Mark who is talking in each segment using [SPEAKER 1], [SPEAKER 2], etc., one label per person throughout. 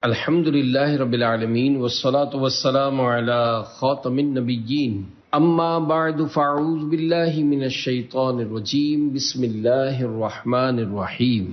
[SPEAKER 1] الحمد للہ رب العالمین والصلاة والسلام علی خاتم النبیین اما بعد فاعوذ باللہ من الشیطان الرجیم بسم اللہ الرحمن الرحیم۔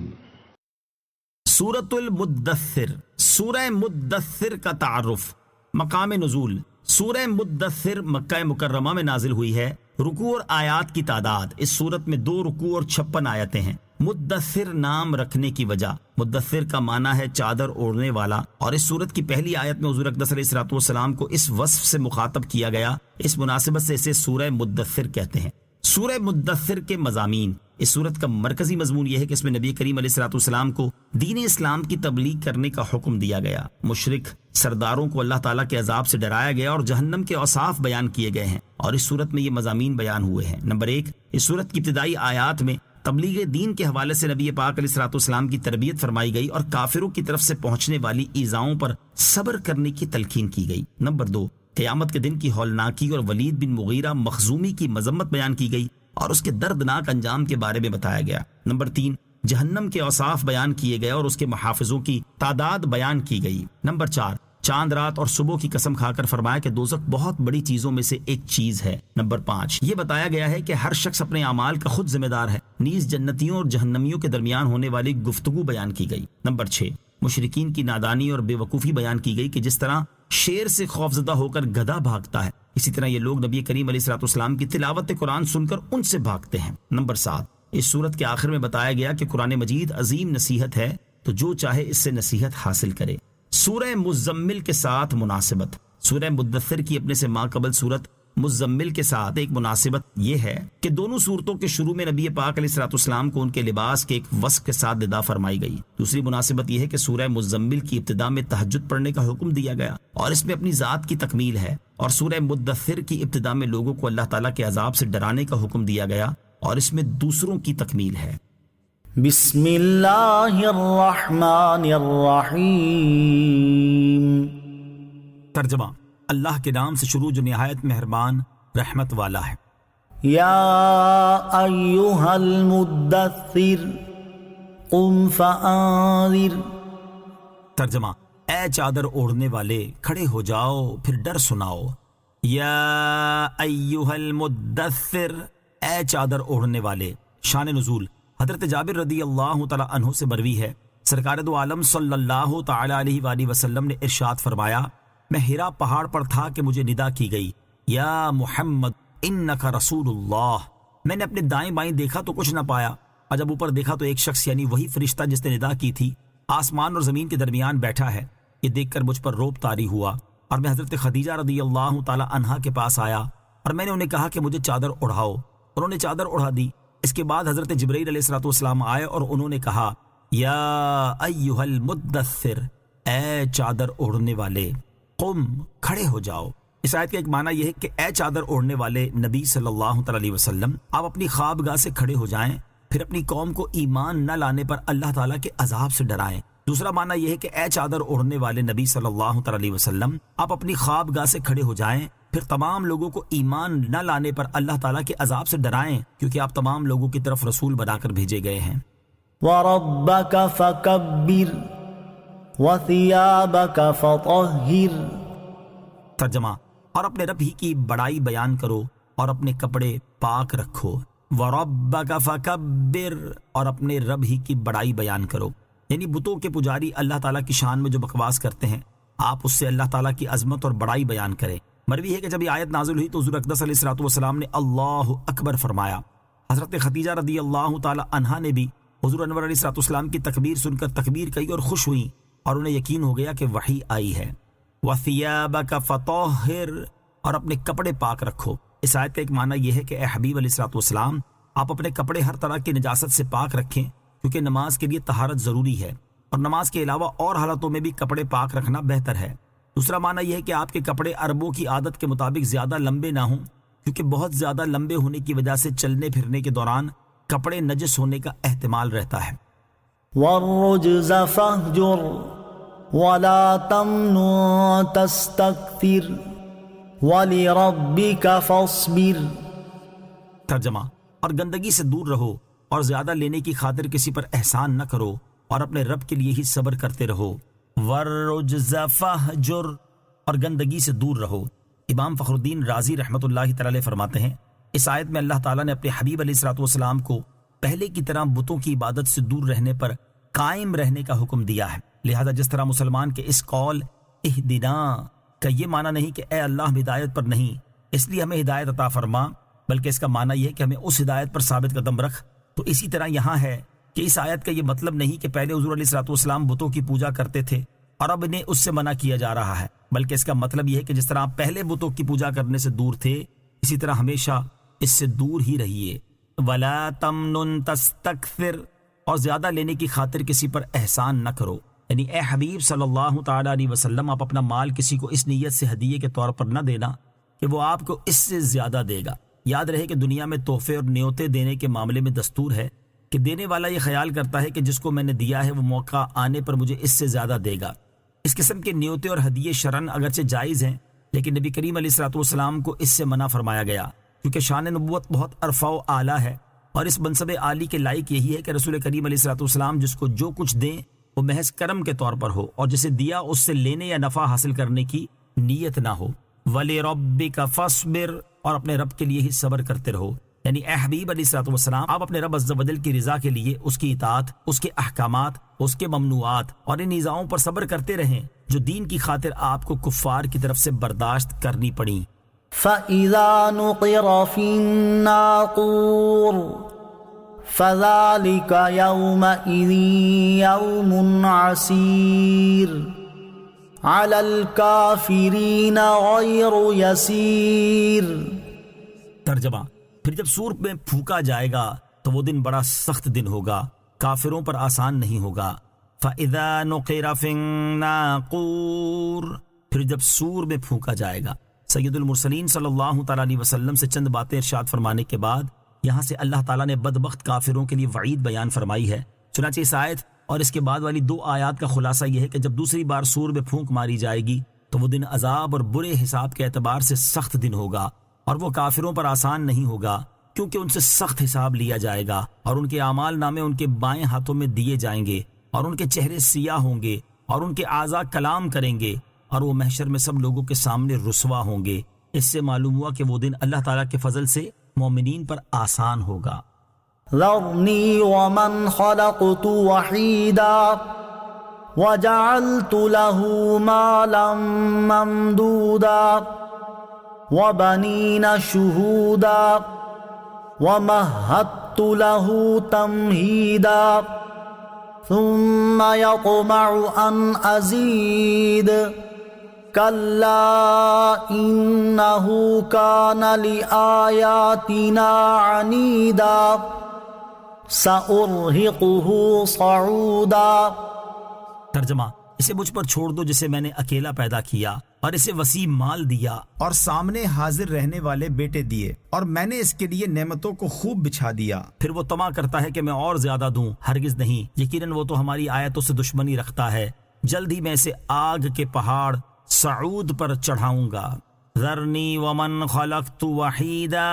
[SPEAKER 2] سورۃ المدثر، سورہ مدثر کا تعارف۔ مقام نزول، سورہ مدثر مکہ مکرمہ میں نازل ہوئی ہے۔ رکوع اور آیات کی تعداد، اس سورت میں 2 رکوع اور 56 آیتیں ہیں۔ مدثر نام رکھنے کی وجہ، مدثر کا معنی ہے چادر اوڑھنے والا، اور اس سورت کی پہلی آیت میں حضور اقدس علیہ الصلوۃ والسلام کو اس وصف سے مخاطب کیا گیا، اس مناسبت سے اسے سورہ مدثر کہتے ہیں۔ سورہ مدثر کے مضامین، اس سورت کا مرکزی مضمون یہ ہے کہ اس میں نبی کریم علیہ الصلوۃ والسلام کو دین اسلام کی تبلیغ کرنے کا حکم دیا گیا۔ مشرک سرداروں کو اللہ تعالیٰ کے عذاب سے ڈرایا گیا اور جہنم کے اوصاف بیان کیے گئے ہیں، اور اس سورت میں یہ مضامین بیان ہوئے ہیں۔ نمبر 1، اس سورت کی ابتدائی آیات میں تبلیغ دین کے حوالے سے نبی پاک علیہ الصلوۃ والسلام کی تربیت فرمائی گئی اور کافروں کی طرف سے پہنچنے والی ایذاؤں پر صبر کرنے کی تلقین کی گئی۔ نمبر 2، قیامت کے دن کی ہولناکی اور ولید بن مغیرہ مخزومی کی مذمت بیان کی گئی اور اس کے دردناک انجام کے بارے میں بتایا گیا۔ نمبر 3، جہنم کے اوصاف بیان کیے گئے اور اس کے محافظوں کی تعداد بیان کی گئی۔ نمبر 4، چاند رات اور صبح کی قسم کھا کر فرمایا کہ دوزخ بہت بڑی چیزوں میں سے ایک چیز ہے۔ نمبر 5، یہ بتایا گیا ہے کہ ہر شخص اپنے اعمال کا خود ذمہ دار ہے۔ نیز جنتیوں اور جہنمیوں کے درمیان ہونے والی گفتگو بیان کی گئی۔ نمبر 6، مشرکین کی نادانی اور بے وقوفی بیان کی گئی کہ جس طرح شیر سے خوفزدہ ہو کر گدھا بھاگتا ہے، اسی طرح یہ لوگ نبی کریم علیہ الصلوۃ والسلام کی تلاوت قرآن سن کر ان سے بھاگتے ہیں۔ نمبر 7، اس سورت کے آخر میں بتایا گیا کہ قرآن مجید عظیم نصیحت ہے، تو جو چاہے اس سے نصیحت حاصل کرے۔ سورہ مزمل کے ساتھ مناسبت، سورہ مدثر کی اپنے سے ماقبل سورت مزمل کے ساتھ ایک مناسبت یہ ہے کہ دونوں صورتوں کے شروع میں نبی پاک علیہ الصلوۃ والسلام کو ان کے لباس کے ایک وصف کے ساتھ ندا فرمائی گئی۔ دوسری مناسبت یہ ہے کہ سورہ مزمل کی ابتدا میں تہجد پڑھنے کا حکم دیا گیا اور اس میں اپنی ذات کی تکمیل ہے، اور سورہ مدثر کی ابتدا میں لوگوں کو اللہ تعالیٰ کے عذاب سے ڈرانے کا حکم دیا گیا اور اس میں دوسروں کی تکمیل ہے۔
[SPEAKER 3] بسم اللہ الرحمن الرحیم۔
[SPEAKER 2] ترجمہ، اللہ کے نام سے شروع جو نہایت مہربان رحمت والا ہے۔
[SPEAKER 3] یا ایہا المدثر قم فانذر۔
[SPEAKER 2] ترجمہ، اے چادر اوڑھنے والے کھڑے ہو جاؤ پھر ڈر سناؤ۔ یا ایہا المدثر، اے چادر اوڑھنے والے۔ شان نزول، حضرت جابر رضی اللہ تعالی عنہ سے مروی ہے، سرکار دو عالم صلی اللہ تعالی علیہ وآلہ وسلم نے ارشاد فرمایا، میں ہرا پہاڑ پر تھا کہ مجھے ندا کی گئی، یا محمد انک رسول اللہ۔ میں نے اپنے دائیں بائیں دیکھا تو کچھ نہ پایا، اور جب اوپر دیکھا تو ایک شخص یعنی وہی فرشتہ جس نے ندا کی تھی آسمان اور زمین کے درمیان بیٹھا ہے۔ یہ دیکھ کر مجھ پر روب طاری ہوا اور میں حضرت خدیجہ رضی اللہ تعالی عنہا کے پاس آیا اور میں نے انہیں کہا کہ مجھے چادر اڑھاؤ، انہوں نے چادر اڑھا دی۔ اس کے بعد حضرت جبرائیل علیہ الصلوۃ والسلام آئے اور انہوں نے کہا، یا ایھا المدثر، اے چادر اوڑھنے والے، قم، کھڑے ہو جاؤ۔ اس آیت کا ایک معنی یہ ہے کہ اے چادر اوڑھنے والے نبی صلی اللہ تعالی علیہ وسلم، آپ اپنی خوابگاہ سے کھڑے ہو جائیں، پھر اپنی قوم کو ایمان نہ لانے پر اللہ تعالیٰ کے عذاب سے ڈرائیں۔ دوسرا معنی یہ ہے کہ اے چادر اوڑھنے والے نبی صلی اللہ تعالی علیہ وسلم، آپ اپنی خوابگاہ سے کھڑے ہو جائیں، پھر تمام لوگوں کو ایمان نہ لانے پر اللہ تعالیٰ کے عذاب سے ڈرائیں، کیونکہ آپ تمام لوگوں کی طرف رسول بنا کر بھیجے گئے ہیں۔
[SPEAKER 3] وَرَبَّكَ فَكَبِّرْ وَثِيَابَكَ فَطَهِّرْ۔
[SPEAKER 2] ترجمہ، اور اپنے رب ہی کی بڑائی بیان کرو اور اپنے کپڑے پاک رکھو۔ وَرَبَّكَ فَكَبِّرْ، اور اپنے رب ہی کی بڑائی بیان کرو، یعنی بتوں کے پجاری اللہ تعالیٰ کی شان میں جو بکواس کرتے ہیں، آپ اس سے اللہ تعالیٰ کی عظمت اور بڑائی بیان کریں۔ مروی ہے کہ جب یہ آیت نازل ہوئی تو حضور اقدس علیہ الصلوۃ والسلام نے اللہ اکبر فرمایا۔ حضرت خدیجہ رضی اللہ تعالی عنہا نے بھی حضور انور علیہ الصلوۃ والسلام کی تکبیر سن کر تکبیر کہی اور خوش ہوئیں، اور انہیں یقین ہو گیا کہ وحی آئی ہے۔ وَثِيَابَكَ فَطَهِّرْ، اور اپنے کپڑے پاک رکھو۔ اس آیت کا ایک معنی یہ ہے کہ اے حبیب علیہ الصلوۃ والسلام، آپ اپنے کپڑے ہر طرح کی نجاست سے پاک رکھیں، کیونکہ نماز کے لیے طہارت ضروری ہے، اور نماز کے علاوہ اور حالتوں میں بھی کپڑے پاک رکھنا بہتر ہے۔ دوسرا معنی یہ ہے کہ آپ کے کپڑے عربوں کی عادت کے مطابق زیادہ لمبے نہ ہوں، کیونکہ بہت زیادہ لمبے ہونے کی وجہ سے چلنے پھرنے کے دوران کپڑے نجس ہونے کا احتمال رہتا ہے۔
[SPEAKER 3] وَالرُّجْزَ فَاهْجُرْ وَلَا تَمْنُن تَسْتَكْثِرْ وَلِرَبِّكَ فَاصْبِرْ۔
[SPEAKER 2] ترجمہ، اور گندگی سے دور رہو اور زیادہ لینے کی خاطر کسی پر احسان نہ کرو، اور اپنے رب کے لیے ہی صبر کرتے رہو۔ والرجز فہجر، اور گندگی سے دور رہو۔ امام فخر الدین رازی رحمۃ اللہ تعالی علیہ فرماتے ہیں اس آیت میں اللہ تعالیٰ نے اپنے حبیب علیہ الصلوۃ والسلام کو پہلے کی طرح بتوں کی عبادت سے دور رہنے پر قائم رہنے کا حکم دیا ہے۔ لہذا جس طرح مسلمان کے اس قول اہدنا کا یہ معنی نہیں کہ اے اللہ ہم ہدایت پر نہیں اس لیے ہمیں ہدایت عطا فرما، بلکہ اس کا معنی یہ ہے کہ ہمیں اس ہدایت پر ثابت قدم رکھ، تو اسی طرح یہاں ہے کہ اس آیت کا یہ مطلب نہیں کہ پہلے حضور علیہ الصلوۃ والسلام بتوں کی پوجا کرتے تھے اور اب انہیں اس سے منع کیا جا رہا ہے، بلکہ اس کا مطلب یہ ہے کہ جس طرح آپ پہلے بتوں کی پوجا کرنے سے دور تھے اسی طرح ہمیشہ اس سے دور ہی رہیے۔ وَلَا تَمْنُن تَسْتَكْثِرْ، اور زیادہ لینے کی خاطر کسی پر احسان نہ کرو، یعنی اے حبیب صلی اللہ تعالیٰ علیہ وسلم آپ اپنا مال کسی کو اس نیت سے ہدیے کے طور پر نہ دینا کہ وہ آپ کو اس سے زیادہ دے گا۔ یاد رہے کہ دنیا میں تحفے اور نیوتے دینے کے معاملے میں دستور ہے کہ دینے والا یہ خیال کرتا ہے کہ جس کو میں نے دیا ہے وہ موقع آنے پر مجھے اس سے زیادہ دے گا۔ اس قسم کے نیوتے اور ہدیے شرعاً اگرچہ جائز ہیں، لیکن نبی کریم علیہ الصلوۃ والسلام کو اس سے منع فرمایا گیا، کیونکہ شان نبوت بہت ارفع و اعلیٰ ہے، اور اس منصب عالی کے لائق یہی ہے کہ رسول کریم علیہ الصلوۃ والسلام جس کو جو کچھ دیں وہ محض کرم کے طور پر ہو، اور جسے دیا اس سے لینے یا نفع حاصل کرنے کی نیت نہ ہو۔ وَلِرَبِّكَ فَاصْبِرْ، اور اپنے رب کے لیے ہی صبر کرتے رہو، یعنی اے حبیب علیہ الصلوۃ والسلام آپ اپنے رب عز و جل کی رضا کے لیے اس کی اطاعت، اس کے احکامات، اس کے ممنوعات اور ان ایذاؤں پر صبر کرتے رہیں جو دین کی خاطر آپ کو کفار کی طرف سے برداشت کرنی پڑیں۔
[SPEAKER 3] فَإِذَا نُقِرَ فِي النَّاقُورِ فَذَلِكَ يَوْمَئِذٍ يَوْمٌ عَسِيرٌ عَلَى الْكَافِرِينَ غَيْرُ يَسِيرٌ۔
[SPEAKER 2] ترجمہ، پھر جب سور میں پھونکا جائے گا تو وہ دن بڑا سخت دن ہوگا، کافروں پر آسان نہیں ہوگا۔ فَإِذَا نُقِرَ فِي النَّاقُورِ، پھر جب سور میں پھونکا جائے گا۔ سید المرسلین صلی اللہ تعالیٰ علیہ وسلم سے چند باتیں ارشاد فرمانے کے بعد یہاں سے اللہ تعالیٰ نے بدبخت کافروں کے لیے وعید بیان فرمائی ہے۔ چنانچہ اس آیت اور اس کے بعد والی 2 آیات کا خلاصہ یہ ہے کہ جب دوسری بار سور میں پھونک ماری جائے گی تو وہ دن عذاب اور برے حساب کے اعتبار سے سخت دن ہوگا، اور وہ کافروں پر آسان نہیں ہوگا، کیونکہ ان سے سخت حساب لیا جائے گا، اور ان کے اعمال نامے ان کے بائیں ہاتھوں میں دیے جائیں گے، اور ان کے چہرے سیاہ ہوں گے، اور ان کے اعضاء کلام کریں گے، اور وہ محشر میں سب لوگوں کے سامنے رسوا ہوں گے۔ اس سے معلوم ہوا کہ وہ دن اللہ تعالیٰ کے فضل سے مومنین پر آسان ہوگا۔
[SPEAKER 3] ذرنی ومن خلقت وحیدا وجعلت له مالا ممدودا وبنین شہودا ومہدت له تمہیدا ثم يطمع ان ازید کلا انہ کان لآیاتنا عنیدا سأرہقہ صعودا۔
[SPEAKER 2] ترجمہ، اسے مجھ پر چھوڑ دو جسے میں نے اکیلا پیدا کیا اور اسے وسیع مال دیا
[SPEAKER 4] اور سامنے حاضر رہنے والے بیٹے دیے، اور میں نے اس کے لیے نعمتوں کو خوب بچھا دیا۔
[SPEAKER 2] پھر وہ طمع کرتا ہے کہ میں اور زیادہ دوں، ہرگز نہیں، یقیناً وہ تو ہماری آیتوں سے دشمنی رکھتا ہے، جلد ہی میں اسے آگ کے پہاڑ سعود پر چڑھاؤں گا۔ ذرنی ومن خلقت وحیدا،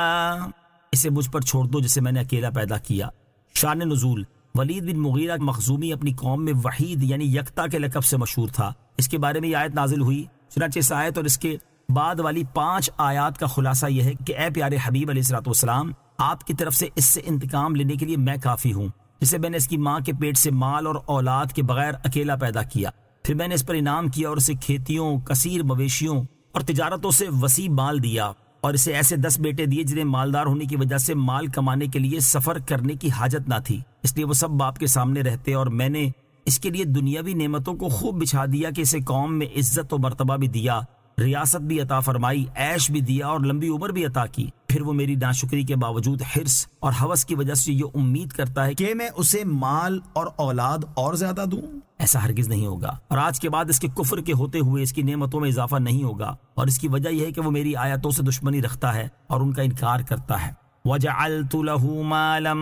[SPEAKER 2] اسے مجھ پر چھوڑ دو جسے میں نے اکیلا پیدا کیا۔ شان نزول، ولید بن مغیرہ مخزومی اپنی قوم میں وحید یعنی یکتا کے لقب سے مشہور تھا۔ اس کے بارے میں یہ آیت نازل ہوئی۔ چنانچہ اس آیت اور اس کے بعد والی 5 آیات کا خلاصہ یہ ہے کہ اے پیارے حبیب علیہ الصلوۃ والسلام آپ کی طرف سے اس سے انتقام لینے کے لیے میں کافی ہوں، جسے میں نے اس کی ماں کے پیٹ سے مال اور اولاد کے بغیر اکیلا پیدا کیا، پھر میں نے اس پر انعام کیا اور اسے کھیتیوں، کثیر مویشیوں اور تجارتوں سے وسیع مال دیا، اور اسے ایسے 10 بیٹے دیے جنہیں مالدار ہونے کی وجہ سے مال کمانے کے لیے سفر کرنے کی حاجت نہ تھی، اس لیے وہ سب باپ کے سامنے رہتے، اور میں نے اس کے لیے دنیاوی نعمتوں کو خوب بچھا دیا کہ اسے قوم میں عزت و مرتبہ بھی دیا، ریاست بھی عطا فرمائی، عیش بھی دیا اور لمبی عمر بھی عطا کی۔ پھر وہ میری ناشکری کے باوجود حرص اور ہوس کی وجہ سے یہ امید کرتا ہے
[SPEAKER 4] کہ میں اسے مال اور اولاد اور زیادہ دوں۔
[SPEAKER 2] ایسا ہرگز نہیں ہوگا، اور آج کے بعد اس کے کفر کے ہوتے ہوئے اس کی نعمتوں میں اضافہ نہیں ہوگا، اور اس کی وجہ یہ ہے کہ وہ میری آیتوں سے دشمنی رکھتا ہے اور ان کا انکار کرتا ہے۔ وَجَعَلْتُ لَهُ مَالًا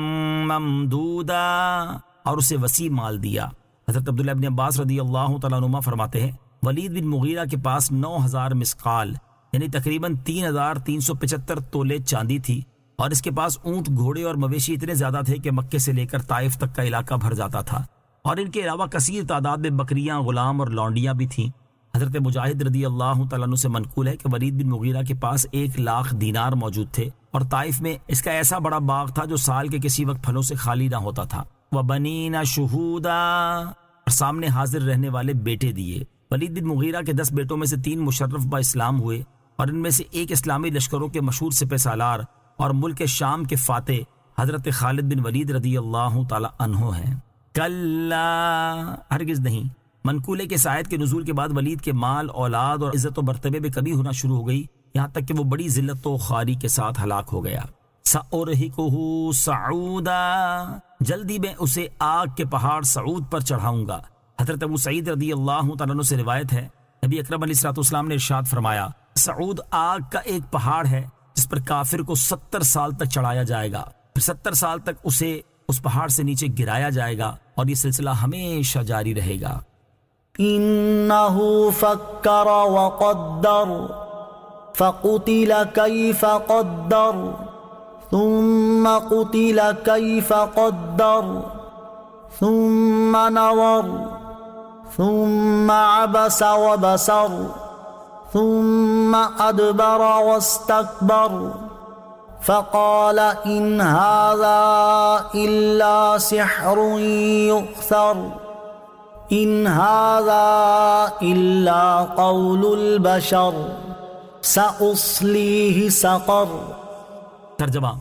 [SPEAKER 2] مَمْدُودًا، اور اسے وسیع مال دیا۔ حضرت عبداللہ ابن عباس رضی اللہ تعالیٰ عنہما فرماتے ہیں ولید بن مغیرہ کے پاس 9000 مسقال یعنی تقریباً 3375 تولے چاندی تھی، اور اس کے پاس اونٹ، گھوڑے اور مویشی اتنے زیادہ تھے کہ مکے سے لے کر طائف تک کا علاقہ بھر جاتا تھا۔ اور ان کے علاوہ کثیر تعداد میں بکریاں، غلام اور لونڈیاں بھی تھیں۔ حضرت مجاہد رضی اللہ تعالیٰ عنہ سے منقول ہے کہ ولید بن مغیرہ کے پاس 1,00,000 دینار موجود تھے، اور طائف میں اس کا ایسا بڑا باغ تھا جو سال کے کسی وقت پھلوں سے خالی نہ ہوتا تھا۔ وَبَنِينَ شُهُودًا، اور سامنے حاضر رہنے والے بیٹے دیے۔ ولید بن مغیرہ کے 10 بیٹوں میں سے 3 مشرف با اسلام ہوئے، اور ان میں سے ایک اسلامی لشکروں کے مشہور سپہ سالار اور ملک شام کے فاتح حضرت خالد بن ولید رضی اللہ تعالی عنہ ہیں۔ کلا، ہرگز نہیں۔ منقول ہے کہ اس آیت کے نزول کے بعد ولید کے مال، اولاد اور عزت و مرتبے میں کمی ہونا شروع ہو گئی، یہاں تک کہ وہ بڑی ذلت و خواری کے ساتھ ہلاک ہو گیا۔ سأرہقہ صعودا، جلدی میں اسے آگ کے پہاڑ صعود پر چڑھاؤں گا۔ حضرت ابو سعید رضی اللہ تعالیٰ عنہ سے روایت ہے، نبی اکرم علیہ الصلوۃ والسلام نے ارشاد فرمایا، صعود آگ کا ایک پہاڑ ہے جس پر کافر کو 70 سال تک چڑھایا جائے گا، پھر 70 سال تک اسے اس پہاڑ سے نیچے گرایا جائے گا، اور یہ سلسلہ ہمیشہ جاری رہے گا۔
[SPEAKER 3] انہ فکر وقدر فقتل کیف قدر ثم قتل کیف قدر ثم نظر ثم عبس وبسر ثم ادبر واستكبر فقال ان هذا الا سحر يؤثر ان هذا الا قول البشر سأصليه سقر۔
[SPEAKER 2] ترجمہ،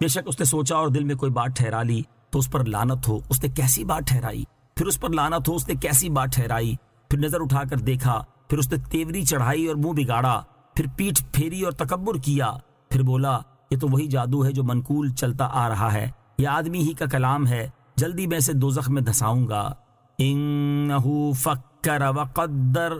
[SPEAKER 2] بے شک اس نے سوچا اور دل میں کوئی بات ٹھہرا لی تو اس پر لعنت ہو، اس نے کیسی بات ٹھہرائی، پھر اس پر لعنت ہو، اس نے کیسی بات ٹھہرائی، پھر نظر اٹھا کر دیکھا، پھر اس نے تیوری چڑھائی اور منہ بگاڑا، پھر پیٹھ پھیری اور تکبر کیا، پھر بولا یہ تو وہی جادو ہے جو منقول چلتا آ رہا ہے، یہ آدمی ہی کا کلام ہے، جلدی میں اسے دوزخ میں دھساؤں گا۔ انہو فکر وقدر،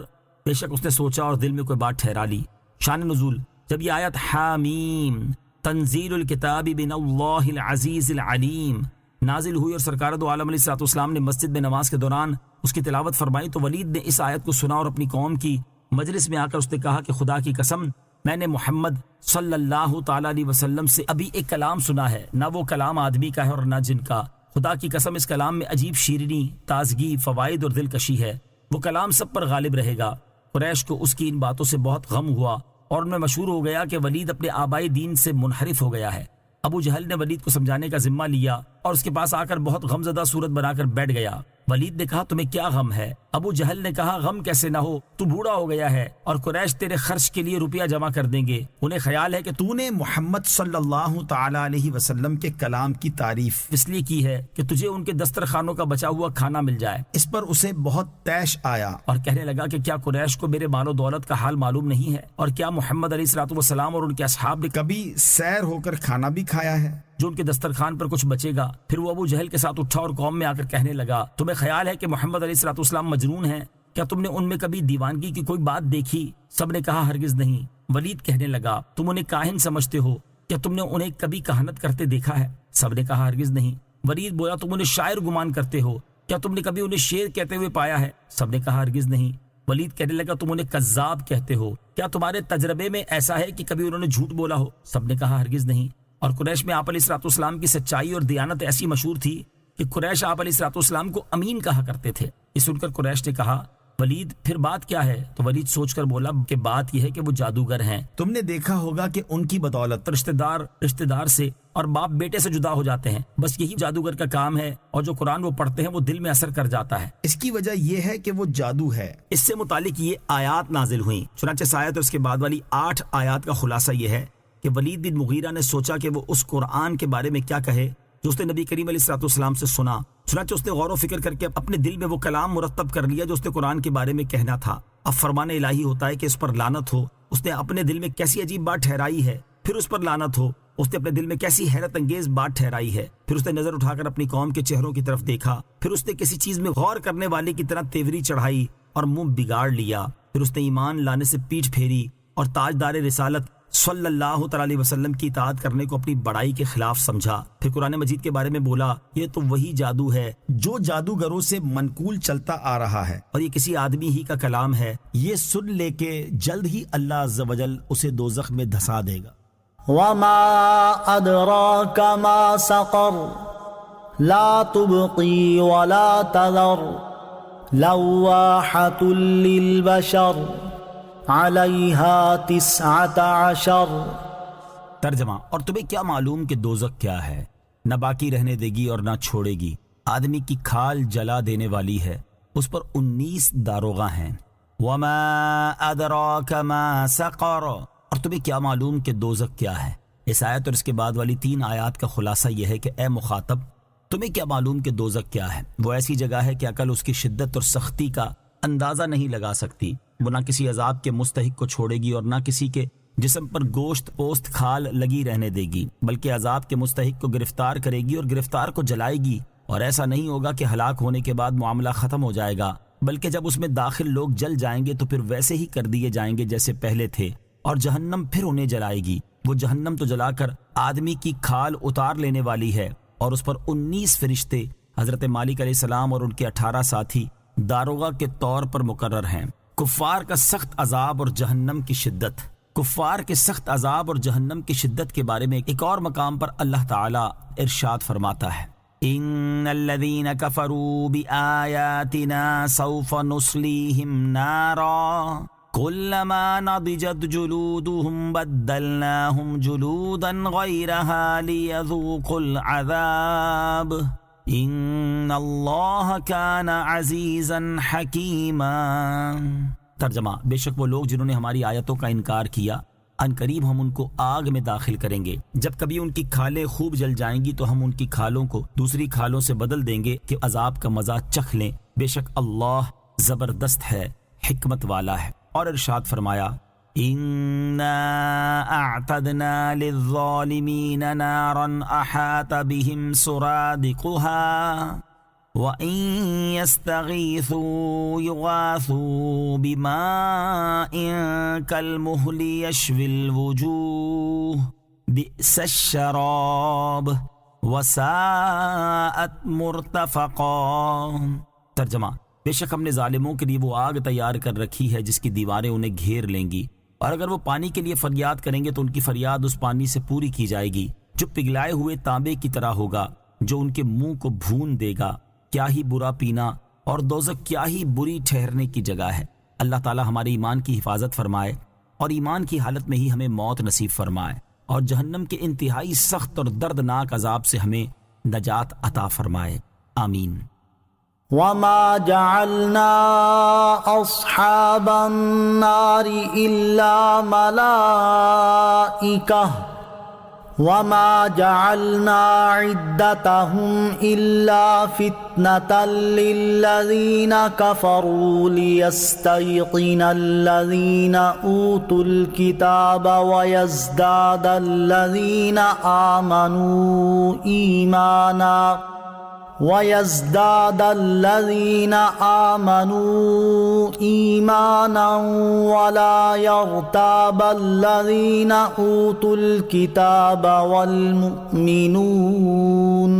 [SPEAKER 2] بے شک اس نے سوچا اور دل میں کوئی بات ٹھہرا لی۔ شان نزول، جب یہ آیت حامیم تنزیل الکتاب من اللہ العزیز العلیم نازل ہوئی اور سرکار دو عالم علیہ الصلوۃ والسلام نے مسجد میں نماز کے دوران اس کی تلاوت فرمائی تو ولید نے اس آیت کو سنا اور اپنی قوم کی مجلس میں آ کر اس نے کہا کہ خدا کی قسم، میں نے محمد صلی اللہ تعالی علیہ وسلم سے ابھی ایک کلام سنا ہے، نہ وہ کلام آدمی کا ہے اور نہ جن کا۔ خدا کی قسم اس کلام میں عجیب شیرینی، تازگی، فوائد اور دلکشی ہے، وہ کلام سب پر غالب رہے گا۔ قریش کو اس کی ان باتوں سے بہت غم ہوا اور ان میں مشہور ہو گیا کہ ولید اپنے آبائی دین سے منحرف ہو گیا ہے۔ ابو جہل نے ولید کو سمجھانے کا ذمہ لیا اور اس کے پاس آ کر بہت غمزدہ صورت بنا کر بیٹھ گیا۔ ولید نے کہا تمہیں کیا غم ہے؟ ابو جہل نے کہا غم کیسے نہ ہو، تو بوڑھا ہو گیا ہے اور قریش تیرے خرچ کے لیے روپیہ جمع کر دیں گے، انہیں خیال ہے کہ
[SPEAKER 4] تو نے محمد صلی اللہ تعالی علیہ وسلم کے کلام کی تعریف
[SPEAKER 2] اس لیے کی ہے کہ تجھے ان کے دسترخوانوں کا بچا ہوا کھانا مل جائے۔
[SPEAKER 4] اس پر اسے بہت طیش آیا
[SPEAKER 2] اور کہنے لگا کہ کیا قریش کو میرے مال و دولت کا حال معلوم نہیں ہے، اور کیا محمد علیہ الصلوۃ والسلام اور ان کے اصحاب نے
[SPEAKER 4] کبھی سیر ہو کر کھانا بھی کھایا ہے؟
[SPEAKER 2] جو ان کے دسترخوان پر کچھ بچے گا۔ پھر وہ ابو جہل کے ساتھ اٹھا اور قوم میں آ کر کہنے لگا تمہیں خیال ہے کہ محمد علیہ الصلوۃ والسلام مجنون ہیں؟ کیا تم نے ان میں کبھی دیوانگی کی کوئی بات دیکھی؟ سب نے کہا ہرگز نہیں۔ ولید کہنے لگا تم انہیں کاہن سمجھتے ہو، کیا تم نے انہیں کبھی کہانت کرتے دیکھا ہے؟ سب نے کہا ہرگز نہیں۔ ولید بولا تم انہیں شاعر گمان کرتے ہو، کیا تم نے کبھی انہیں شعر کہتے ہوئے پایا ہے؟ سب نے کہا ہرگز نہیں۔ ولید کہنے لگا تم انہیں کذاب کہتے ہو، کیا تمہارے تجربے میں ایسا ہے کہ کبھی انہوں نے جھوٹ بولا ہو؟ سب نے کہا ہرگز نہیں۔ اور قریش میں آپ علیہ الصلوۃ والسلام کی سچائی اور دیانت ایسی مشہور تھی کہ قریش آپ علیہ الصلوۃ والسلام کو امین کہا کرتے تھے۔ یہ سن کر قریش نے کہا ولید پھر بات کیا ہے؟ تو ولید سوچ کر بولا کہ بات یہ ہے کہ وہ جادوگر ہیں۔
[SPEAKER 4] تم نے دیکھا ہوگا کہ ان کی بدولت
[SPEAKER 2] رشتہ دار سے اور باپ بیٹے سے جدا ہو جاتے ہیں، بس یہی جادوگر کا کام ہے، اور جو قرآن وہ پڑھتے ہیں وہ دل میں اثر کر جاتا ہے۔
[SPEAKER 4] اس کی وجہ یہ ہے کہ وہ جادو ہے۔
[SPEAKER 2] اس سے متعلق یہ آیات نازل ہوئیں، چنانچہ اس آیت اور اس کے بعد والی 8 آیات کا خلاصہ یہ ہے کہ ولید بن مغیرہ نے سوچا کہ وہ اس قرآن کے بارے میں کیا کہے جو اس نے نبی کریم علیہ الصلوۃ والسلام سے سنا۔ چنانچہ اس نے غور و فکر کر کے اپنے دل میں وہ کلام مرتب کر لیا جو اس نے قرآن کے بارے میں کہنا تھا۔ اب فرمان الہی ہوتا ہے کہ اس پر لعنت ہو، اس نے اپنے دل میں کیسی عجیب بات ٹھہرائی ہے، پھر اس پر لعنت ہو، اس نے اپنے دل میں کیسی حیرت انگیز بات ٹھہرائی ہے، پھر اس نے نظر اٹھا کر اپنی قوم کے چہروں کی طرف دیکھا، پھر اس نے کسی چیز میں غور کرنے والے کی طرح تیوری چڑھائی اور منہ بگاڑ لیا، پھر اس نے ایمان لانے سے پیٹھ پھیری اور تاجدار رسالت صلی اللہ تعالی علیہ وسلم کی اطاعت کرنے کو اپنی بڑائی کے خلاف سمجھا۔ پھر قرآن مجید کے بارے میں بولا یہ تو وہی جادو ہے
[SPEAKER 4] جو جادوگروں سے منقول چلتا آ رہا ہے،
[SPEAKER 2] اور یہ کسی آدمی ہی کا کلام ہے۔
[SPEAKER 4] یہ سن لے کہ جلد ہی اللہ عز و جل اسے دوزخ میں دھسا دے گا۔
[SPEAKER 3] وما ادراک ما سقر لا تبقي ولا تذر لواحة للبشر عليها 19.
[SPEAKER 2] ترجمہ: اور تمہیں کیا معلوم کہ دوزخ کیا ہے؟ نہ باقی رہنے دے گی اور نہ چھوڑے گی، آدمی کی کھال جلا دینے والی ہے، اس پر 19 داروغہ ہیں۔ وما ادراک ما سقر، اور تمہیں کیا معلوم کہ دوزخ کیا ہے؟ اس آیت اور اس کے بعد والی 3 آیات کا خلاصہ یہ ہے کہ اے مخاطب، تمہیں کیا معلوم کہ دوزخ کیا ہے؟ وہ ایسی جگہ ہے کہ عقل اس کی شدت اور سختی کا اندازہ نہیں لگا سکتی۔ وہ نہ کسی عذاب کے مستحق کو چھوڑے گی اور نہ کسی کے جسم پر گوشت پوست کھال لگی رہنے دے گی، بلکہ عذاب کے مستحق کو گرفتار کرے گی اور گرفتار کو جلائے گی۔ اور ایسا نہیں ہوگا کہ ہلاک ہونے کے بعد معاملہ ختم ہو جائے گا، بلکہ جب اس میں داخل لوگ جل جائیں گے تو پھر ویسے ہی کر دیے جائیں گے جیسے پہلے تھے، اور جہنم پھر انہیں جلائے گی۔ وہ جہنم تو جلا کر آدمی کی کھال اتار لینے والی ہے، اور اس پر 19 فرشتے حضرت مالک علیہ السلام اور ان کے 18 ساتھی داروغہ کے طور پر مقرر ہیں۔ کفار کا سخت عذاب اور جہنم کی شدت۔ کفار کے سخت عذاب اور جہنم کی شدت کے بارے میں ایک اور مقام پر اللہ تعالی ارشاد فرماتا ہے: ان الذين كفروا بآياتنا سوف نصليهم نارا كلما نضجت جلودهم بدلناهم جلودا غيرها ليذوقوا العذاب ان الله كان عزيزا حكيما۔ ترجمہ: بے شک وہ لوگ جنہوں نے ہماری آیتوں کا انکار کیا، ان قریب ہم ان کو آگ میں داخل کریں گے۔ جب کبھی ان کی کھالیں خوب جل جائیں گی تو ہم ان کی کھالوں کو دوسری کھالوں سے بدل دیں گے کہ عذاب کا مزہ چکھ لیں۔ بے شک اللہ زبردست ہے، حکمت والا ہے۔ اور ارشاد فرمایا: اِنَّا أَعْتَدْنَا لِلظَّالِمِينَ نَارًا أَحَاطَ بِهِمْ سُرَادِقُهَا وَإِن يَسْتَغِيثُوا يُغَاثُوا بِمَاءٍ كَالْمُهْلِ يَشْوِي الْوُجُوهَ بِئْسَ الشَّرَابُ وَسَاءَتْ مُرْتَفَقًا۔ ترجمہ: بے شک ہم نے ظالموں کے لیے وہ آگ تیار کر رکھی ہے جس کی دیواریں انہیں گھیر لیں گی، اور اگر وہ پانی کے لیے فریاد کریں گے تو ان کی فریاد اس پانی سے پوری کی جائے گی جو پگھلائے ہوئے تانبے کی طرح ہوگا، جو ان کے منہ کو بھون دے گا۔ کیا ہی برا پینا اور دوزخ کیا ہی بری ٹھہرنے کی جگہ ہے۔ اللہ تعالی ہمارے ایمان کی حفاظت فرمائے اور ایمان کی حالت میں ہی ہمیں موت نصیب فرمائے، اور جہنم کے انتہائی سخت اور دردناک عذاب سے ہمیں نجات عطا فرمائے، آمین۔
[SPEAKER 3] وما جعلنا اصحاب النار الا ملائکہ وما جعلنا عدتهم الا فتنة للذین کفروا لیستیقن الذین اوتوا الکتاب ویزداد الذین آمنوا ایمانا ولا يرتاب الذين أوتوا الكتاب والمؤمنون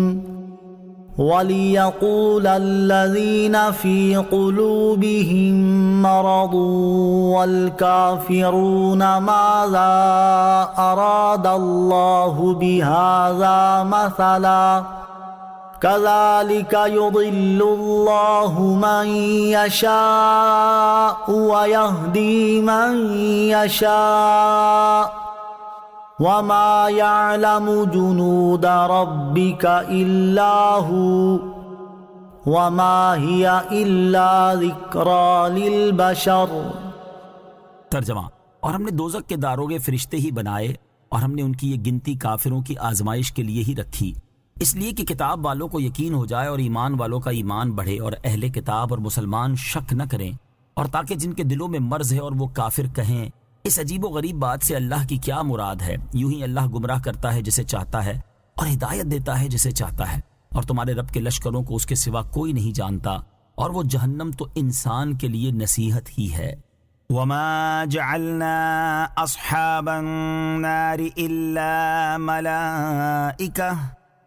[SPEAKER 3] وليقول الذين في قلوبهم مرض والكافرون ماذا أراد الله بهذا مثلا كذلك يضل الله من يشاء ويهدي من يشاء وما يعلم جنود ربك إلا هو وما هي إلا ذكرى للبشر۔
[SPEAKER 2] ترجمہ: اور ہم نے دوزخ کے داروغے فرشتے ہی بنائے، اور ہم نے ان کی یہ گنتی کافروں کی آزمائش کے لیے ہی رکھی، اس لیے کہ کتاب والوں کو یقین ہو جائے اور ایمان والوں کا ایمان بڑھے، اور اہل کتاب اور مسلمان شک نہ کریں، اور تاکہ جن کے دلوں میں مرض ہے اور وہ کافر کہیں اس عجیب و غریب بات سے اللہ کی کیا مراد ہے۔ یوں ہی اللہ گمراہ کرتا ہے جسے چاہتا ہے اور ہدایت دیتا ہے جسے چاہتا ہے، اور تمہارے رب کے لشکروں کو اس کے سوا کوئی نہیں جانتا، اور وہ جہنم تو انسان کے لیے نصیحت ہی ہے۔ وما جعلنا اصحاب النار الا ملائکہ،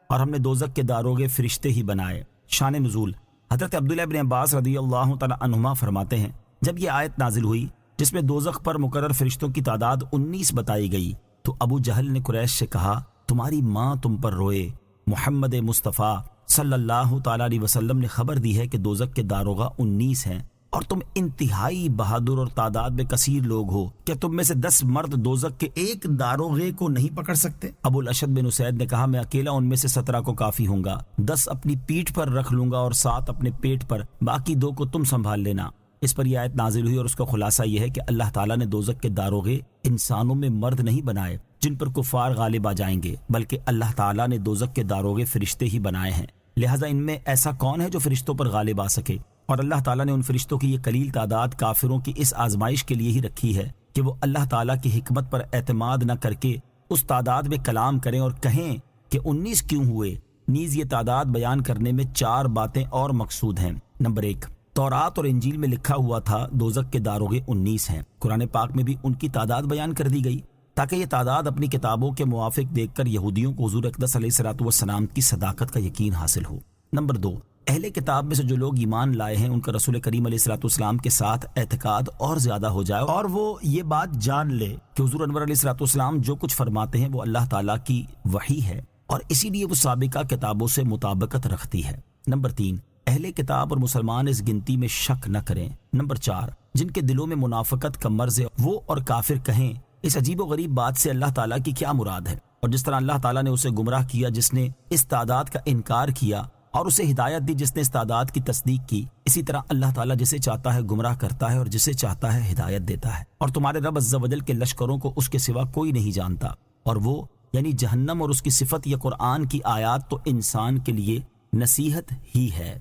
[SPEAKER 2] اور ہم نے دوزخ کے داروغے فرشتے ہی بنائے۔ شان نزول: حضرت عبداللہ ابن عباس رضی اللہ تعالی عنہما فرماتے ہیں، جب یہ آیت نازل ہوئی جس میں دوزخ پر مقرر فرشتوں کی تعداد 19 بتائی گئی تو ابو جہل نے قریش سے کہا، تمہاری ماں تم پر روئے، محمد مصطفیٰ صلی اللہ تعالی علیہ وسلم نے خبر دی ہے کہ دوزخ کے داروغہ 19 ہیں اور تم انتہائی بہادر اور تعداد میں کثیر لوگ ہو، کیا تم میں سے 10 مرد دوزخ کے ایک داروغے کو نہیں پکڑ سکتے؟ ابو الاشد بن اسید نے کہا میں اکیلا ان میں سے 17 کو کافی ہوں گا، 10 اپنی پیٹھ پر رکھ لوں گا اور 7 اپنے پیٹ پر، باقی 2 کو تم سنبھال لینا۔ اس پر یہ آیت نازل ہوئی اور اس کا خلاصہ یہ ہے کہ اللہ تعالیٰ نے دوزخ کے داروغے انسانوں میں مرد نہیں بنائے جن پر کفار غالب آ جائیں گے، بلکہ اللہ تعالیٰ نے دوزخ کے داروغے فرشتے ہی بنائے ہیں، لہٰذا ان میں ایسا کون ہے جو فرشتوں پر غالب آ سکے؟ اور اللہ تعالیٰ نے ان فرشتوں کی یہ قلیل تعداد کافروں کی اس آزمائش کے لیے ہی رکھی ہے کہ وہ اللہ تعالیٰ کی حکمت پر اعتماد نہ کر کے اس تعداد میں کلام کریں اور کہیں کہ 19 کیوں ہوئے۔ نیز یہ تعداد بیان کرنے میں 4 باتیں اور مقصود ہیں۔ نمبر 1، تورات اور انجیل میں لکھا ہوا تھا دوزخ کے داروغے 19 ہیں، قرآن پاک میں بھی ان کی تعداد بیان کر دی گئی تاکہ یہ تعداد اپنی کتابوں کے موافق دیکھ کر یہودیوں کو حضور اقدس علیہ الصلوۃ والسلام کی صداقت کا یقین حاصل ہو۔ نمبر 2، اہل کتاب میں سے جو لوگ ایمان لائے ہیں ان کا رسول کریم علیہ الصلوۃ والسلام کے ساتھ اعتقاد اور زیادہ ہو جائے اور وہ یہ بات جان لے کہ حضور انور علیہ الصلوۃ والسلام جو کچھ فرماتے ہیں وہ اللہ تعالیٰ کی وحی ہے اور اسی لیے وہ سابقہ کتابوں سے مطابقت رکھتی ہے۔ نمبر 3، اہل کتاب اور مسلمان اس گنتی میں شک نہ کریں۔ نمبر 4، جن کے دلوں میں منافقت کا مرض ہے وہ اور کافر کہیں اس عجیب و غریب بات سے اللہ تعالیٰ کی کیا مراد ہے، اور جس طرح اللہ تعالیٰ نے اسے گمراہ کیا جس نے اس تعداد کا انکار کیا اور اسے ہدایت دی جس نے اس تعداد کی تصدیق کی، اسی طرح اللہ تعالیٰ جسے چاہتا ہے گمراہ کرتا ہے اور جسے چاہتا ہے ہدایت دیتا ہے، اور تمہارے رب عز و جل کے لشکروں کو اس کے سوا کوئی نہیں جانتا، اور وہ یعنی جہنم اور اس کی صفت یا قرآن کی آیات تو انسان کے لیے نصیحت ہی ہے۔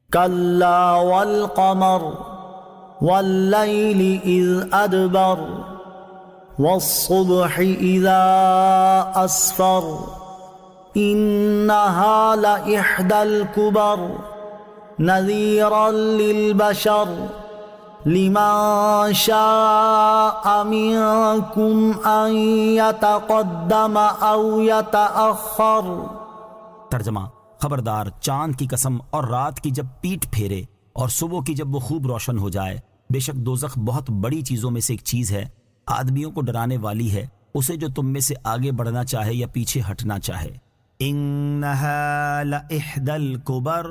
[SPEAKER 3] کلا والقمر واللیل اذ ادبر والصبح اذا اسفر انہا لإحدى الكبر نذیرا للبشر لمن شاء منکم ان یتقدم او یتأخر۔
[SPEAKER 2] ترجمہ، خبردار چاند کی قسم اور رات کی جب پیٹ پھیرے اور صبح کی جب وہ خوب روشن ہو جائے، بے شک دوزخ بہت بڑی چیزوں میں سے ایک چیز ہے، آدمیوں کو ڈرانے والی ہے، اسے جو تم میں سے آگے بڑھنا چاہے یا پیچھے ہٹنا چاہے۔ انہا لإحدى الکبر،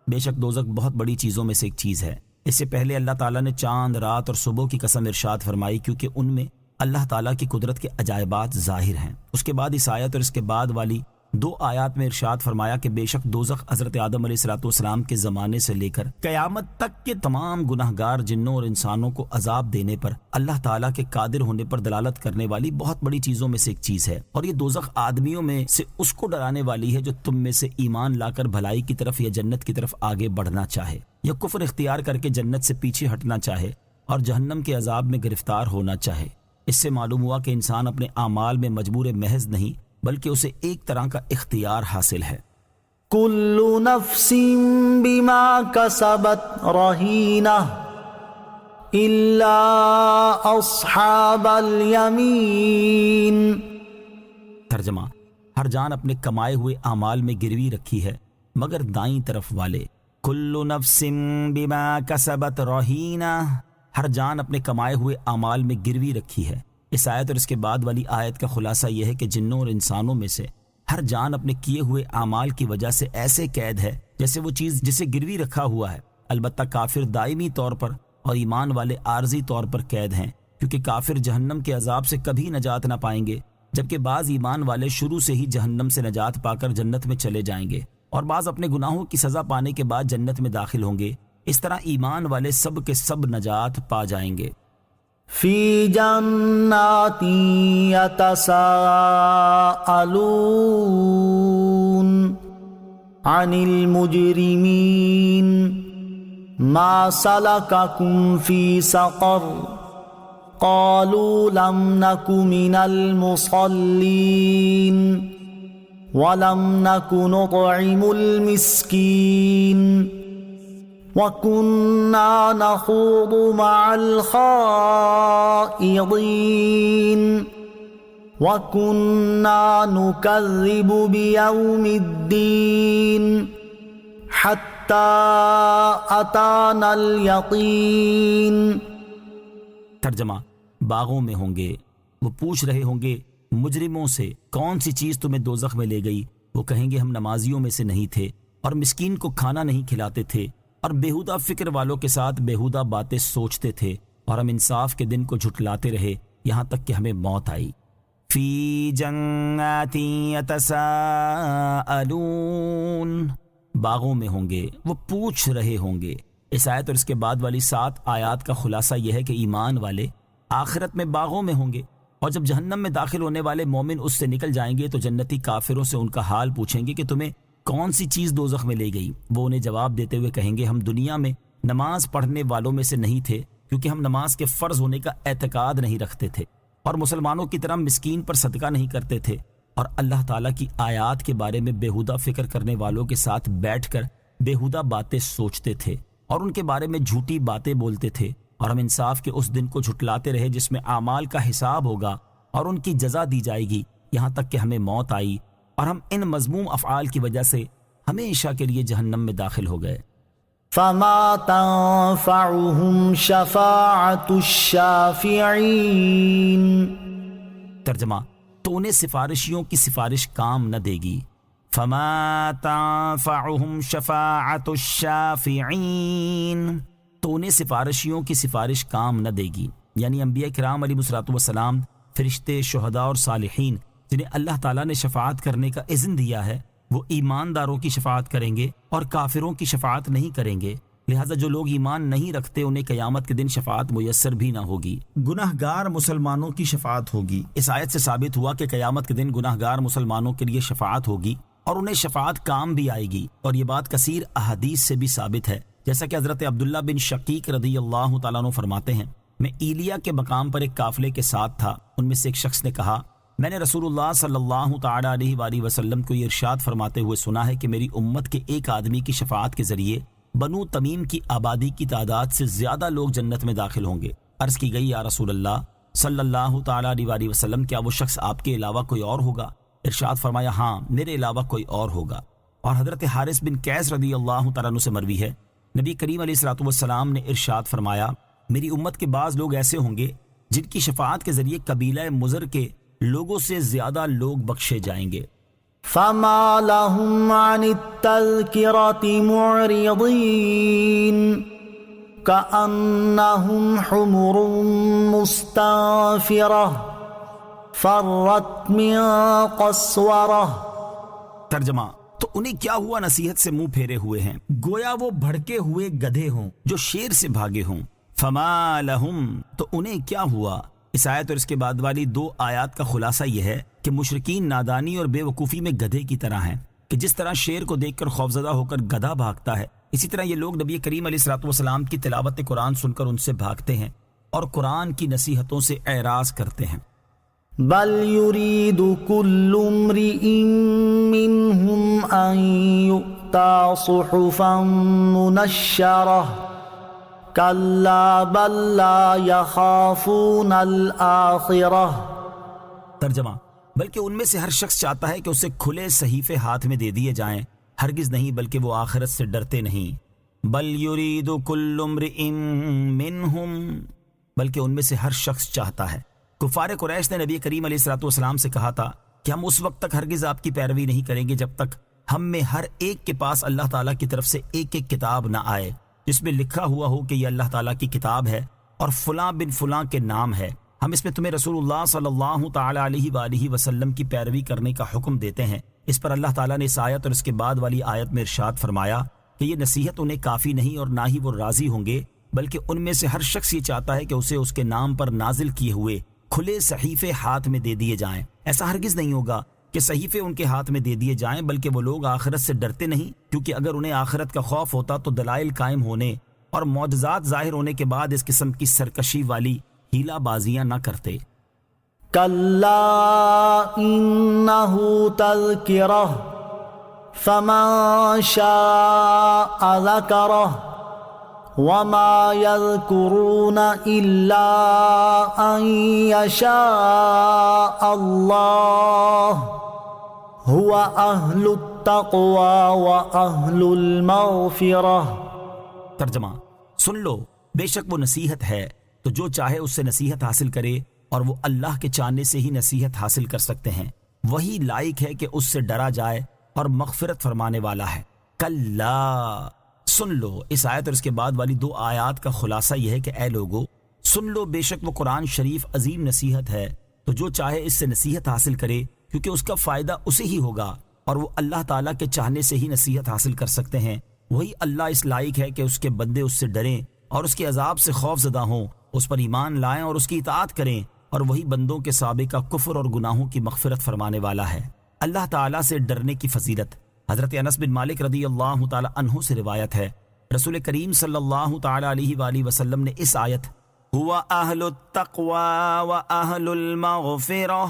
[SPEAKER 2] بے شک دوزخ بہت بڑی چیزوں میں سے ایک چیز ہے۔ اس سے پہلے اللہ تعالیٰ نے چاند، رات اور صبح کی قسم ارشاد فرمائی کیونکہ ان میں اللہ تعالیٰ کی قدرت کے عجائبات ظاہر ہیں۔ اس کے بعد اس آیت اور اس کے بعد والی 2 آیات میں ارشاد فرمایا کہ بے شک دوزخ حضرت آدم علیہ الصلوۃ والسلام کے زمانے سے لے کر قیامت تک کے تمام گناہگار جنوں اور انسانوں کو عذاب دینے پر اللہ تعالیٰ کے قادر ہونے پر دلالت کرنے والی بہت بڑی چیزوں میں سے ایک چیز ہے، اور یہ دوزخ آدمیوں میں سے اس کو ڈرانے والی ہے جو تم میں سے ایمان لا کر بھلائی کی طرف یا جنت کی طرف آگے بڑھنا چاہے یا کفر اختیار کر کے جنت سے پیچھے ہٹنا چاہے اور جہنم کے عذاب میں گرفتار ہونا چاہے۔ اس سے معلوم ہوا کہ انسان اپنے اعمال میں مجبور محض نہیں بلکہ اسے ایک طرح کا اختیار حاصل ہے۔
[SPEAKER 3] کل نفس بما کسبت رہینہ الا اصحاب الیمین۔
[SPEAKER 2] ترجمہ، ہر جان اپنے کمائے ہوئے اعمال میں گروی رکھی ہے مگر دائیں طرف والے۔ کل نفس بما کسبت رہینہ، ہر جان اپنے کمائے ہوئے اعمال میں گروی رکھی ہے۔ اس آیت اور اس کے بعد والی آیت کا خلاصہ یہ ہے کہ جنوں اور انسانوں میں سے ہر جان اپنے کیے ہوئے اعمال کی وجہ سے ایسے قید ہے جیسے وہ چیز جسے گروی رکھا ہوا ہے، البتہ کافر دائمی طور پر اور ایمان والے عارضی طور پر قید ہیں، کیونکہ کافر جہنم کے عذاب سے کبھی نجات نہ پائیں گے، جبکہ بعض ایمان والے شروع سے ہی جہنم سے نجات پا کر جنت میں چلے جائیں گے، اور بعض اپنے گناہوں کی سزا پانے کے بعد جنت میں داخل ہوں گے۔ اس طرح ایمان والے سب کے سب نجات پا جائیں گے۔
[SPEAKER 3] فی جنات یتساءلون عن المجرمین ما سلککم فی سقر قالوا لم نک من المصلین ولم نک نطعم المسکین وَكُنَّا نَخُوضُ مَعَ الْخَائِضِينَ وَكُنَّا نُكَذِّبُ بِيَوْمِ الدِّينِ حَتَّى أَتَانَا الْيَقِينَ۔
[SPEAKER 2] ترجمہ، باغوں میں ہوں گے، وہ پوچھ رہے ہوں گے مجرموں سے کون سی چیز تمہیں دوزخ میں لے گئی، وہ کہیں گے ہم نمازیوں میں سے نہیں تھے، اور مسکین کو کھانا نہیں کھلاتے تھے اور بیہودہ فکر والوں کے ساتھ بیہودہ باتیں سوچتے تھے، اور ہم انصاف کے دن کو جھٹلاتے رہے یہاں تک کہ ہمیں موت آئی۔ فی جنات یتساءلون، باغوں میں ہوں گے، وہ پوچھ رہے ہوں گے۔ اس آیت اور اس کے بعد والی 7 آیات کا خلاصہ یہ ہے کہ ایمان والے آخرت میں باغوں میں ہوں گے، اور جب جہنم میں داخل ہونے والے مومن اس سے نکل جائیں گے تو جنتی کافروں سے ان کا حال پوچھیں گے کہ تمہیں کون سی چیز دوزخ میں لے گئی؟ وہ انہیں جواب دیتے ہوئے کہیں گے ہم دنیا میں نماز پڑھنے والوں میں سے نہیں تھے، کیونکہ ہم نماز کے فرض ہونے کا اعتقاد نہیں رکھتے تھے، اور مسلمانوں کی طرح مسکین پر صدقہ نہیں کرتے تھے، اور اللہ تعالیٰ کی آیات کے بارے میں بیہودہ فکر کرنے والوں کے ساتھ بیٹھ کر بیہودہ باتیں سوچتے تھے اور ان کے بارے میں جھوٹی باتیں بولتے تھے، اور ہم انصاف کے اس دن کو جھٹلاتے رہے جس میں اعمال کا حساب ہوگا اور ان کی جزا دی جائے گی، یہاں تک کہ ہمیں موت آئی اور ہم ان مذموم افعال کی وجہ سے ہمیشہ کے لیے جہنم میں داخل ہو گئے۔
[SPEAKER 3] فما تنفعهم شفاعة الشافعین،
[SPEAKER 2] ترجمہ، تو انہیں سفارشیوں کی سفارش کام نہ دے گی۔ فما تنفعهم شفاعة الشافعین، تو انہیں سفارشیوں کی سفارش کام نہ دے گی، یعنی انبیاء کرام علیہ الصلوۃ والسلام، فرشتے، شہداء اور صالحین جنہیں اللہ تعالیٰ نے شفاعت کرنے کا اذن دیا ہے، وہ ایمانداروں کی شفاعت کریں گے اور کافروں کی شفاعت نہیں کریں گے، لہٰذا جو لوگ ایمان نہیں رکھتے انہیں قیامت کے دن شفاعت میسر بھی نہ ہوگی۔
[SPEAKER 4] گناہ گار مسلمانوں کی شفاعت ہوگی۔
[SPEAKER 2] اس آیت سے ثابت ہوا کہ قیامت کے دن گناہ گار مسلمانوں کے لیے شفاعت ہوگی اور انہیں شفاعت کام بھی آئے گی، اور یہ بات کثیر احادیث سے بھی ثابت ہے، جیسا کہ حضرت عبداللہ بن شقیق رضی اللہ تعالیٰ عنہ فرماتے ہیں، میں ایلیا کے مقام پر ایک قافلے کے ساتھ تھا، ان میں سے ایک شخص نے کہا میں نے رسول اللہ صلی اللہ تعالی علیہ وآلہ وسلم کو یہ ارشاد فرماتے ہوئے سنا ہے کہ میری امت کے ایک آدمی کی شفاعت کے ذریعے بنو تمیم کی آبادی کی تعداد سے زیادہ لوگ جنت میں داخل ہوں گے۔ عرض کی گئی یا رسول اللہ صلی اللہ تعالی علیہ وآلہ وسلم، کیا وہ شخص آپ کے علاوہ کوئی اور ہوگا؟ ارشاد فرمایا ہاں، میرے علاوہ کوئی اور ہوگا۔ اور حضرت حارث بن قیس رضی اللہ تعالیٰ عنہ سے مروی ہے، نبی کریم علیہ الصلوۃ والسلام نے ارشاد فرمایا میری امت کے بعض لوگ ایسے ہوں گے جن کی شفاعت کے ذریعے قبیلہ مضر کے لوگوں سے زیادہ لوگ بخشے جائیں گے۔
[SPEAKER 3] فما لهم عن التذکرة معرضین كأنهم حمر مستنفرة فرت من قسورة۔
[SPEAKER 2] ترجمہ، تو انہیں کیا ہوا نصیحت سے منہ پھیرے ہوئے ہیں، گویا وہ بھڑکے ہوئے گدھے ہوں جو شیر سے بھاگے ہوں۔ فما لہم، تو انہیں کیا ہوا؟ اس آیت اور اس کے بعد والی 2 آیات کا خلاصہ یہ ہے کہ مشرکین نادانی اور بے وقوفی میں گدھے کی طرح ہیں، کہ جس طرح شیر کو دیکھ کر خوفزدہ ہو کر گدھا بھاگتا ہے، اسی طرح یہ لوگ نبی کریم علیہ الصلوۃ والسلام کی تلاوت قرآن سن کر ان سے بھاگتے ہیں اور قرآن کی نصیحتوں سے اعراض کرتے ہیں۔
[SPEAKER 3] بل يريد كل امرئ منهم ان يؤتى صحفا منشرة كلا بل لا يخافون الآخرة۔
[SPEAKER 2] ترجمہ، بلکہ ان میں سے ہر شخص چاہتا ہے کہ اسے کھلے صحیفے ہاتھ میں دے دیے جائیں، ہرگز نہیں بلکہ وہ آخرت سے ڈرتے نہیں۔ بل یرید کل امرئ منہم، بلکہ ان میں سے ہر شخص چاہتا ہے۔ کفار قریش نے نبی کریم علیہ الصلوۃ والسلام سے کہا تھا کہ ہم اس وقت تک ہرگز آپ کی پیروی نہیں کریں گے جب تک ہم میں ہر ایک کے پاس اللہ تعالیٰ کی طرف سے ایک ایک کتاب نہ آئے جس میں لکھا ہوا ہو کہ یہ اللہ تعالیٰ کی کتاب ہے اور فلاں بن فلاں کے نام ہے، ہم اس میں تمہیں رسول اللہ صلی اللہ تعالی علیہ وآلہ وسلم کی پیروی کرنے کا حکم دیتے ہیں۔ اس پر اللہ تعالیٰ نے اس آیت اور اس کے بعد والی آیت میں ارشاد فرمایا کہ یہ نصیحت انہیں کافی نہیں اور نہ ہی وہ راضی ہوں گے، بلکہ ان میں سے ہر شخص یہ چاہتا ہے کہ اسے اس کے نام پر نازل کیے ہوئے کھلے صحیفے ہاتھ میں دے دیے جائیں۔ ایسا ہرگز نہیں ہوگا کہ صحیفے ان کے ہاتھ میں دے دیے جائیں، بلکہ وہ لوگ آخرت سے ڈرتے نہیں، کیونکہ اگر انہیں آخرت کا خوف ہوتا تو دلائل قائم ہونے اور معجزات ظاہر ہونے کے بعد اس قسم کی سرکشی والی ہیلا بازیاں نہ کرتے۔
[SPEAKER 3] کلا انہ تذکرہ فمن شاء ذکرہ وما يذكرون إلا أن يشاء الله هو أهل التقوى وأهل المغفرة۔
[SPEAKER 2] ترجمہ، سن لو، بے شک وہ نصیحت ہے، تو جو چاہے اس سے نصیحت حاصل کرے، اور وہ اللہ کے چاہنے سے ہی نصیحت حاصل کر سکتے ہیں، وہی لائق ہے کہ اس سے ڈرا جائے اور مغفرت فرمانے والا ہے۔ کلا، سن لو۔ اس آیت اور اس کے بعد والی 2 آیات کا خلاصہ یہ ہے کہ اے لوگو سن لو، بے شک وہ قرآن شریف عظیم نصیحت ہے، تو جو چاہے اس سے نصیحت حاصل کرے، کیونکہ اس کا فائدہ اسے ہی ہوگا، اور وہ اللہ تعالیٰ کے چاہنے سے ہی نصیحت حاصل کر سکتے ہیں۔ وہی اللہ اس لائق ہے کہ اس کے بندے اس سے ڈریں اور اس کے عذاب سے خوف زدہ ہوں، اس پر ایمان لائیں اور اس کی اطاعت کریں، اور وہی بندوں کے سابقہ کفر اور گناہوں کی مغفرت فرمانے والا ہے۔ اللہ تعالیٰ سے ڈرنے کی فضیلت حضرت انس بن مالک رضی اللہ تعالی عنہ سے روایت ہے، رسول کریم صلی اللہ تعالی علیہ وآلہ وسلم نے اس آیت ہوا اہل التقوی و اہل المغفرہ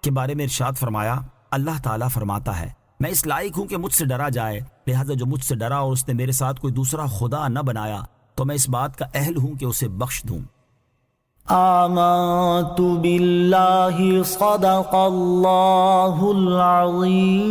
[SPEAKER 2] کے بارے میں ارشاد فرمایا، اللہ تعالیٰ فرماتا ہے میں اس لائق ہوں کہ مجھ سے ڈرا جائے، لہذا جو مجھ سے ڈرا اور اس نے میرے ساتھ کوئی دوسرا خدا نہ بنایا تو میں اس بات کا اہل ہوں کہ اسے بخش دوں۔
[SPEAKER 3] آمنت باللہ صدق اللہ العظیم۔